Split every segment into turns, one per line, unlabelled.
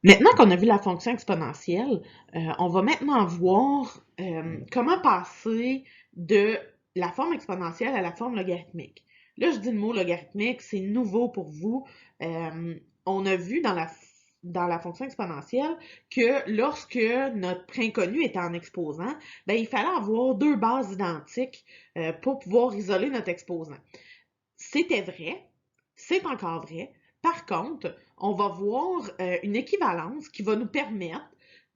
Maintenant qu'on a vu la fonction exponentielle, on va maintenant voir comment passer de la forme exponentielle à la forme logarithmique. Là, je dis le mot logarithmique, c'est nouveau pour vous. Euh, on a vu dans la fonction exponentielle que lorsque notre inconnu était en exposant, ben, il fallait avoir deux bases identiques pour pouvoir isoler notre exposant. C'était vrai, c'est encore vrai. Par contre, on va voir une équivalence qui va nous permettre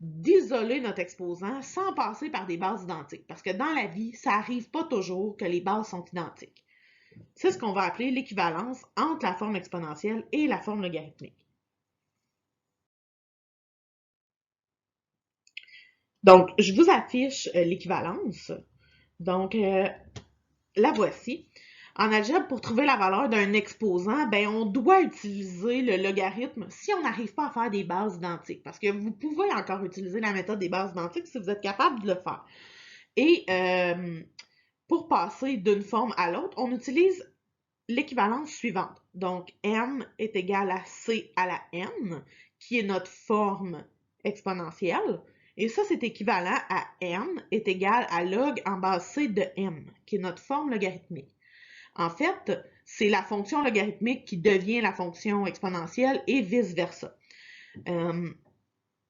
d'isoler notre exposant sans passer par des bases identiques. Parce que dans la vie, ça n'arrive pas toujours que les bases sont identiques. C'est ce qu'on va appeler l'équivalence entre la forme exponentielle et la forme logarithmique. Donc, je vous affiche l'équivalence. Donc, la voici. En algèbre, pour trouver la valeur d'un exposant, ben, on doit utiliser le logarithme si on n'arrive pas à faire des bases identiques. Parce que vous pouvez encore utiliser la méthode des bases identiques si vous êtes capable de le faire. Et pour passer d'une forme à l'autre, on utilise l'équivalence suivante. Donc, m est égal à c à la n, qui est notre forme exponentielle. Et ça, c'est équivalent à n est égal à log en base c de m, qui est notre forme logarithmique. En fait, c'est la fonction logarithmique qui devient la fonction exponentielle et vice-versa. Euh,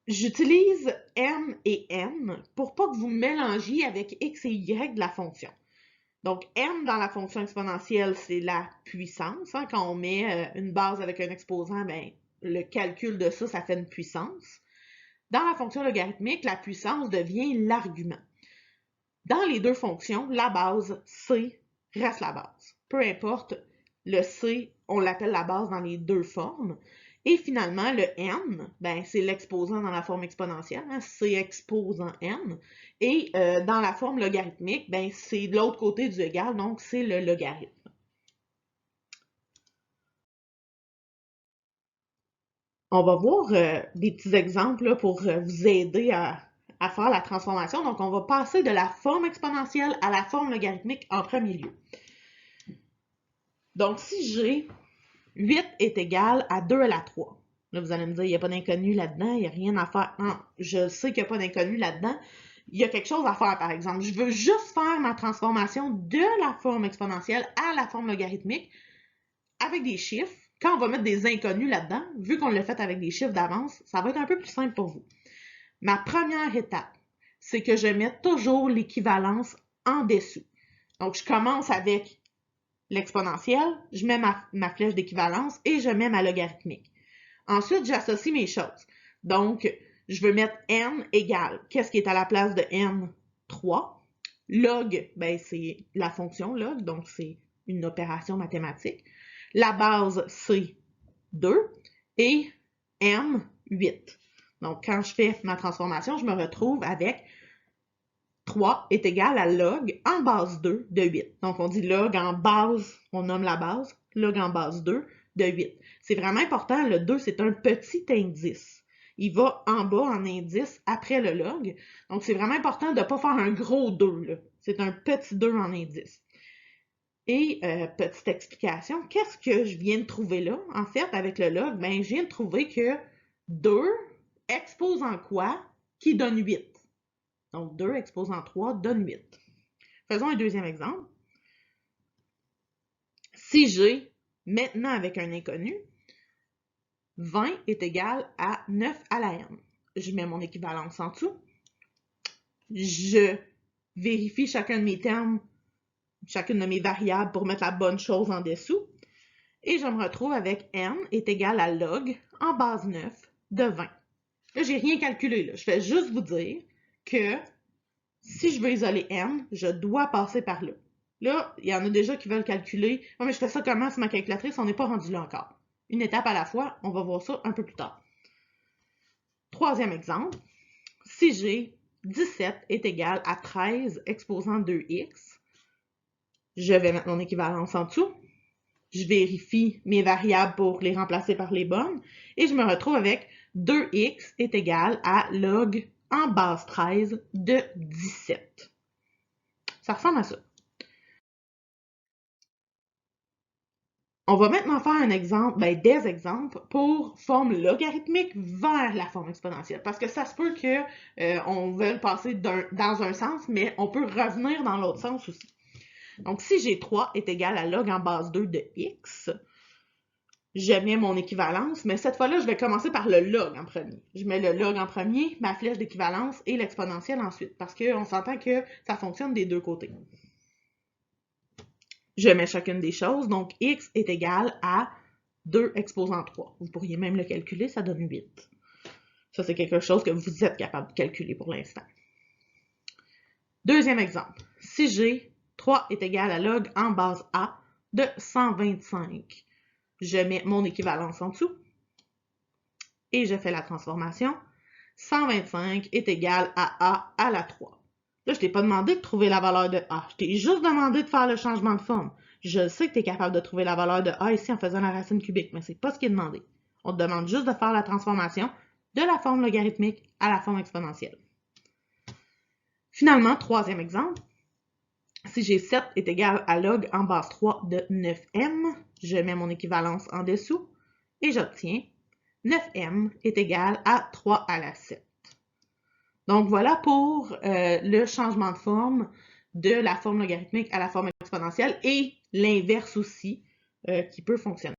J'utilise m et n pour pas que vous mélangiez avec x et y de la fonction. Donc, m dans la fonction exponentielle, c'est la puissance. Hein. Quand on met une base avec un exposant, ben, le calcul de ça, ça fait une puissance. Dans la fonction logarithmique, la puissance devient l'argument. Dans les deux fonctions, la base c reste la base. Peu importe, le c, on l'appelle la base dans les deux formes. Et finalement, le n, ben, c'est l'exposant dans la forme exponentielle, hein, c exposant n. Et dans la forme logarithmique, ben, c'est de l'autre côté du égal, donc c'est le logarithme. On va voir des petits exemples là, pour vous aider à faire la transformation. Donc, on va passer de la forme exponentielle à la forme logarithmique en premier lieu. Donc, si j'ai 8 est égal à 2 à la 3. Là, vous allez me dire, il n'y a pas d'inconnu là-dedans, il n'y a rien à faire. Non, je sais qu'il n'y a pas d'inconnu là-dedans. Il y a quelque chose à faire, par exemple. Je veux juste faire ma transformation de la forme exponentielle à la forme logarithmique avec des chiffres. Quand on va mettre des inconnus là-dedans, vu qu'on l'a fait avec des chiffres d'avance, ça va être un peu plus simple pour vous. Ma première étape, c'est que je mette toujours l'équivalence en dessous. Donc, je commence avec l'exponentielle, je mets ma flèche d'équivalence et je mets ma logarithmique. Ensuite, j'associe mes choses. Donc, je veux mettre n égale, qu'est-ce qui est à la place de n? 3. Log, ben, c'est la fonction log, donc c'est une opération mathématique. La base, c'est 2 et m, 8. Donc, quand je fais ma transformation, je me retrouve avec 3 est égal à log en base 2 de 8. Donc, on dit log en base, on nomme la base, log en base 2 de 8. C'est vraiment important, le 2, c'est un petit indice. Il va en bas en indice après le log. Donc, c'est vraiment important de ne pas faire un gros 2. C'est un petit 2 en indice. Et petite explication, qu'est-ce que je viens de trouver là? En fait, avec le log, ben, je viens de trouver que 2 exposant quoi qui donne 8. Donc, 2 exposant 3 donne 8. Faisons un deuxième exemple. Si j'ai, maintenant avec un inconnu, 20 est égal à 9 à la n. Je mets mon équivalence en dessous. Je vérifie chacun de mes termes, chacune de mes variables pour mettre la bonne chose en dessous. Et je me retrouve avec n est égal à log en base 9 de 20. Là, j'ai rien calculé. Là. Je vais juste vous dire que si je veux isoler n, je dois passer par là. Là, il y en a déjà qui veulent calculer. Oh, mais je fais ça comment sur ma calculatrice? On n'est pas rendu là encore. Une étape à la fois, on va voir ça un peu plus tard. Troisième exemple. Si j'ai 17 est égal à 13 exposant 2x, je vais mettre mon équivalence en dessous. Je vérifie mes variables pour les remplacer par les bonnes. Et je me retrouve avec 2x est égal à log en base 13 de 17. Ça ressemble à ça. On va maintenant faire un exemple, des exemples pour forme logarithmique vers la forme exponentielle. Parce que ça se peut qu'on veuille passer dans un sens, mais on peut revenir dans l'autre sens aussi. Donc, si j'ai 3 est égal à log en base 2 de x, je mets mon équivalence, mais cette fois-là, je vais commencer par le log en premier. Je mets le log en premier, ma flèche d'équivalence et l'exponentielle ensuite, parce qu'on s'entend que ça fonctionne des deux côtés. Je mets chacune des choses, donc x est égal à 2 exposant 3. Vous pourriez même le calculer, ça donne 8. Ça, c'est quelque chose que vous êtes capable de calculer pour l'instant. Deuxième exemple. Si j'ai 3 est égal à log en base A de 125, je mets mon équivalence en dessous et je fais la transformation. 125 est égal à A à la 3. Là, je t'ai pas demandé de trouver la valeur de A. Je t'ai juste demandé de faire le changement de forme. Je sais que tu es capable de trouver la valeur de A ici en faisant la racine cubique, mais c'est pas ce qui est demandé. On te demande juste de faire la transformation de la forme logarithmique à la forme exponentielle. Finalement, troisième exemple. Si j'ai 7 est égal à log en base 3 de 9m, je mets mon équivalence en dessous et j'obtiens 9m est égal à 3 à la 7. Donc, voilà pour le changement de forme de la forme logarithmique à la forme exponentielle et l'inverse aussi qui peut fonctionner.